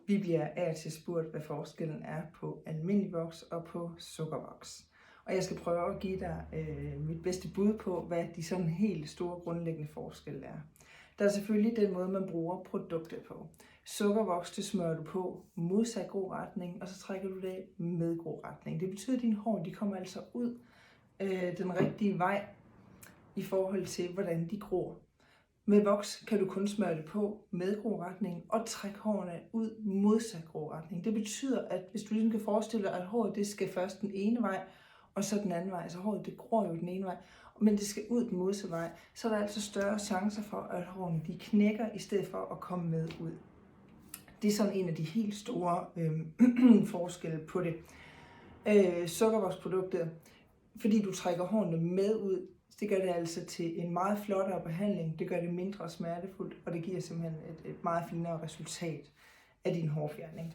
Vi bliver af og til spurgt, hvad forskellen er på almindelig voks og på sukkervoks. Og jeg skal prøve at give dig mit bedste bud på, hvad de sådan helt store grundlæggende forskelle er. Der er selvfølgelig den måde, man bruger produktet på. Sukkervoks, det smører du på modsat grå retning, og så trækker du det af med grå retning. Det betyder, at dine hår de kommer altså ud den rigtige vej i forhold til, hvordan de gror. Med voks kan du kun smøre det på med grå retning og trække hårene ud modsat grå retning. Det betyder, at hvis du ligesom kan forestille dig, at håret det skal først den ene vej, og så den anden vej, så håret det gror jo den ene vej, men det skal ud den modsatte vej, så er der altså større chancer for, at hårene de knækker, i stedet for at komme med ud. Det er sådan en af de helt store forskelle på det. Sukkervoksproduktet, fordi du trækker hårene med ud, det gør det altså til en meget flottere behandling, det gør det mindre smertefuldt, og det giver simpelthen et meget finere resultat af din hårfjerning.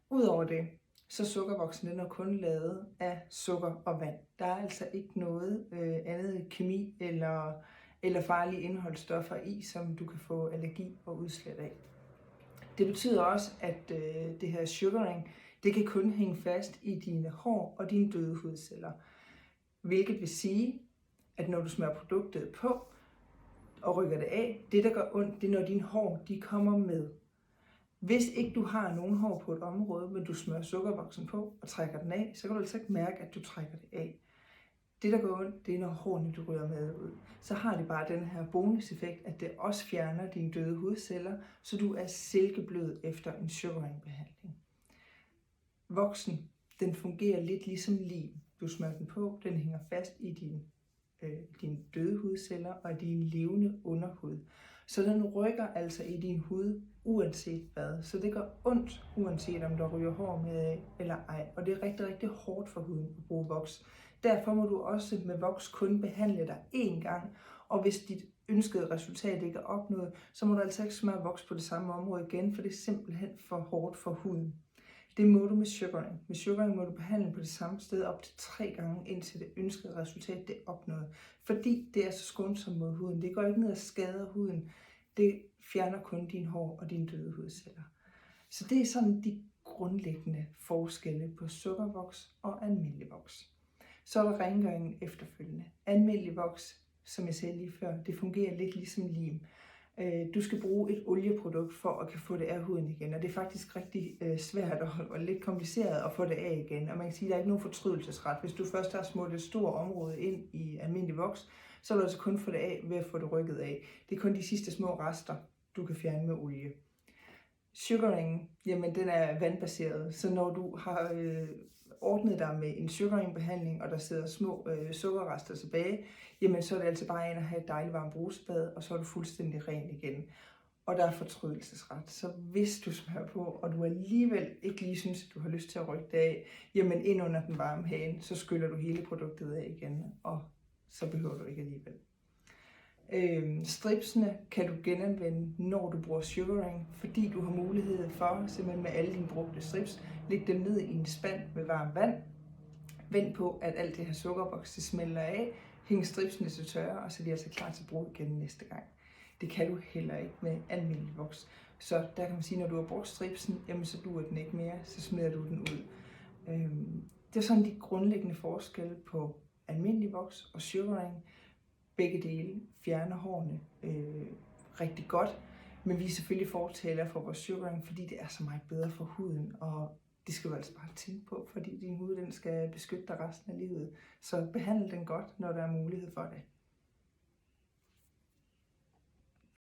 Udover det, så sukkervoksen den er kun lavet af sukker og vand. Der er altså ikke noget andet kemi eller farlige indholdsstoffer i, som du kan få allergi og udslæt af. Det betyder også, at det her sugaring, det kan kun hænge fast i dine hår og dine døde hudceller. Hvilket vil sige, at når du smører produktet på og rykker det af, det der gør ondt, det er når dine hår de kommer med. Hvis ikke du har nogen hår på et område, men du smører sukkervoksen på og trækker den af, så kan du altså ikke mærke, at du trækker det af. Det der gør ondt, det er når hårene du ryger med ud. Så har det bare den her bonuseffekt, at det også fjerner dine døde hudceller, så du er silkeblød efter en sugaringbehandling. Voksen, den fungerer lidt ligesom lim. Du smører den på, den hænger fast i dine døde hudceller og din levende underhud. Så den rykker altså i din hud, uanset hvad. Så det gør ondt, uanset om der ryger hår med af eller ej. Og det er rigtig, rigtig hårdt for huden at bruge voks. Derfor må du også med voks kun behandle dig én gang. Og hvis dit ønskede resultat ikke er opnået, så må du altså ikke smøre voks på det samme område igen, for det er simpelthen for hårdt for huden. Det må du med sugaring. Med sugaring må du behandle på det samme sted op til 3 gange, indtil det ønskede resultat det er opnået. Fordi det er så skånsomt mod huden. Det går ikke ned og skader huden. Det fjerner kun dine hår og dine døde hudceller. Så det er sådan de grundlæggende forskelle på sukkervoks og almindelig voks. Så er der rengøringen efterfølgende. Almindelig voks, som jeg sagde lige før, det fungerer lidt ligesom lim. Du skal bruge et olieprodukt for at kan få det af huden igen, og det er faktisk rigtig svært og lidt kompliceret at få det af igen. Og man kan sige, at der er ikke nogen fortrydelsesret. Hvis du først har smurt et stort område ind i almindelig voks, så er du altså kun få det af ved at få det rykket af. Det er kun de sidste små rester, du kan fjerne med olie. Sugaringen, jamen den er vandbaseret, så når du har ordnet dig med en sugaringbehandling, og der sidder små sukkerrester tilbage, jamen så er det altså bare ind at have et dejligt varmt brusebad, og så er du fuldstændig ren igen. Og der er fortrydelsesret. Så hvis du smører på, og du alligevel ikke lige synes, at du har lyst til at rykke det af, jamen ind under den varme hane, så skyller du hele produktet af igen, og så behøver du ikke alligevel. Stripsene kan du genanvende, når du bruger sugaring, fordi du har mulighed for, simpelthen med alle dine brugte strips, lægge dem ned i en spand med varmt vand. Vent på, at alt det her sukkervoks det smelter af, hæng stripsene til tørre, og så er de altså klar til brug igen næste gang. Det kan du heller ikke med almindelig voks. Så der kan man sige, når du har brugt stripsen, jamen så duer den ikke mere, så smider du den ud. Det er sådan de grundlæggende forskelle på almindelig voks og sugaring. Begge dele fjerner hårene rigtig godt, men vi er selvfølgelig fortalere for vores sugaring, fordi det er så meget bedre for huden, og det skal du altså bare tænke på, fordi din hud den skal beskytte dig resten af livet. Så behandle den godt, når der er mulighed for det.